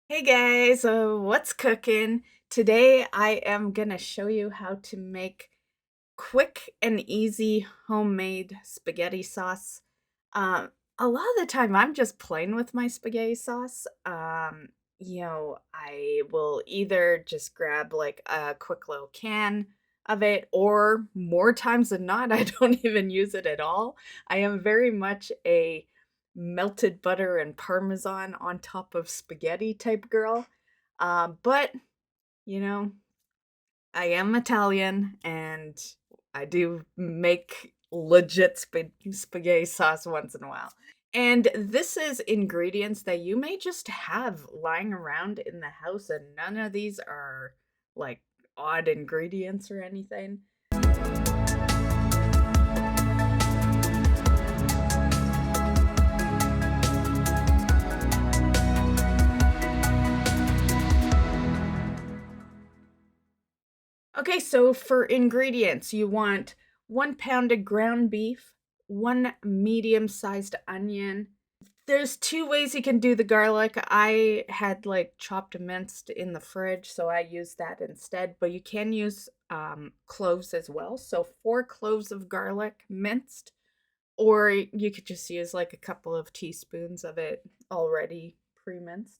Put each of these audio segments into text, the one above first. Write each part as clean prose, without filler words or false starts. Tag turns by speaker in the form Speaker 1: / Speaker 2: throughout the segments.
Speaker 1: Hey guys, what's cooking? Today I am gonna show you how to make quick and easy homemade spaghetti sauce. Um, a lot of the time I'm just playing with my spaghetti sauce. I will either just grab like a quick little can of it, or more times than not, I don't even use it at all. I am very much a melted butter and parmesan on top of spaghetti type girl. But you know, I am Italian and I do make legit spaghetti sauce once in a while. And this is ingredients that you may just have lying around in the house, and none of these are like odd ingredients or anything. Okay, so for ingredients, you want 1 pound of ground beef, one medium sized onion. There's two ways you can do the garlic. I had like chopped minced in the fridge, so I used that instead. But you can use cloves as well. So 4 cloves of garlic minced, or you could just use like a couple of teaspoons of it already pre minced.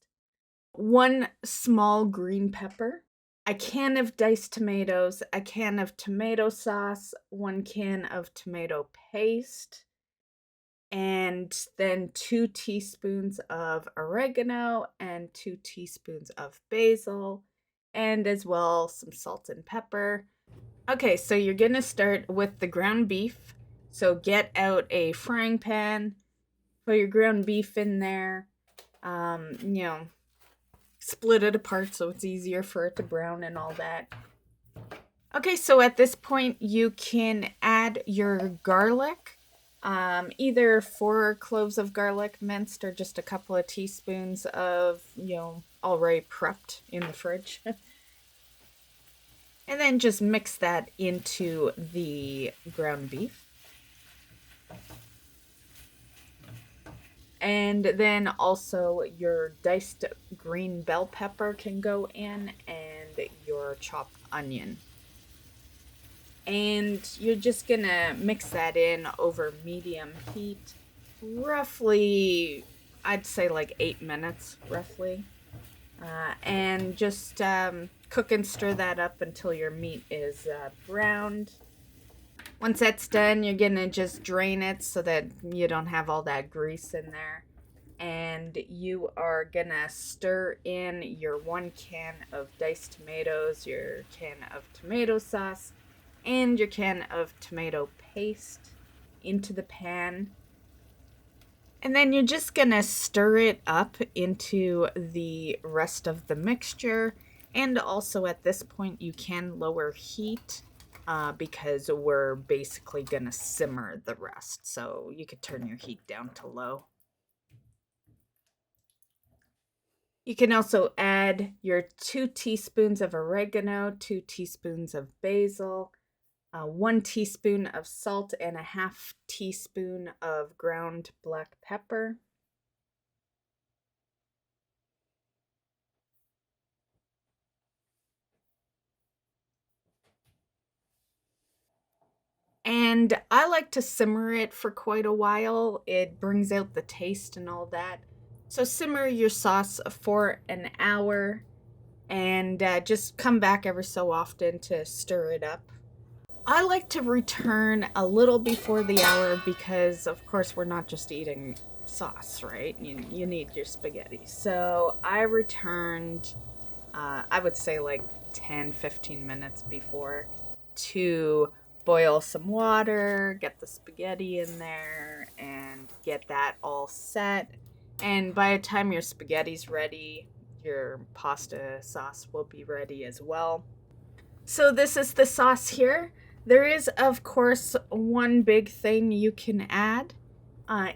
Speaker 1: One small green pepper, a can of diced tomatoes, a can of tomato sauce, 1 can of tomato paste, and then 2 teaspoons of oregano and 2 teaspoons of basil, and as well some salt and pepper. Okay, so you're gonna start with the ground beef. So get out a frying pan, put your ground beef in there. Um, you know, Split it apart so it's easier for it to brown and all that. Okay, so at this point, you can add your garlic, either 4 cloves of garlic minced or just a couple of teaspoons of, already prepped in the fridge. And then just mix that into the ground beef. And then also your diced green bell pepper can go in, and your chopped onion. And you're just gonna mix that in over medium heat, roughly, I'd say like 8 minutes, roughly. And just cook and stir that up until your meat is browned. Once that's done, you're gonna just drain it so that you don't have all that grease in there. And you are gonna stir in your 1 can of diced tomatoes, your can of tomato sauce, and your can of tomato paste into the pan. And then you're just gonna stir it up into the rest of the mixture. And also at this point, you can lower heat because we're basically gonna simmer the rest. So you could turn your heat down to low. You can also add your 2 teaspoons of oregano, 2 teaspoons of basil, 1 teaspoon of salt, and a half teaspoon of ground black pepper. And I like to simmer it for quite a while. It brings out the taste and all that. So simmer your sauce for an hour, and just come back every so often to stir it up. I like to return a little before the hour because, of course, we're not just eating sauce, right? You need your spaghetti. So I returned, I would say like 10-15 minutes before, to boil some water, get the spaghetti in there, and get that all set. And by the time your spaghetti's ready, your pasta sauce will be ready as well. So this is the sauce here. There is, of course, one big thing you can add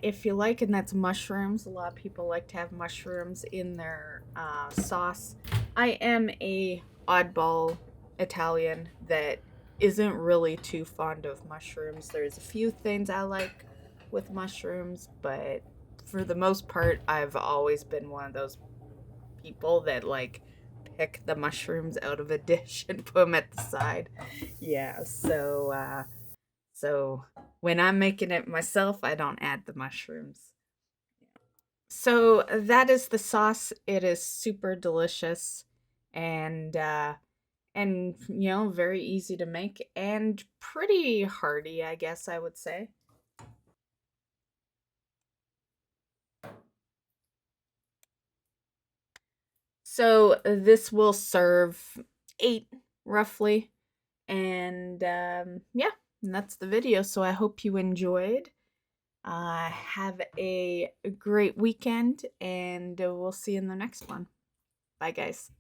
Speaker 1: if you like, and that's mushrooms. A lot of people like to have mushrooms in their sauce. I am a oddball Italian that isn't really too fond of mushrooms. There's a few things I like with mushrooms, but for the most part, I've always been one of those people that like pick the mushrooms out of a dish and put them at the side. Yeah, so when I'm making it myself, I don't add the mushrooms. So that is the sauce. It is super delicious and very easy to make and pretty hearty, I guess I would say. So this will serve 8 roughly. And yeah, and that's the video. So I hope you enjoyed. Have a great weekend, and we'll see you in the next one. Bye, guys.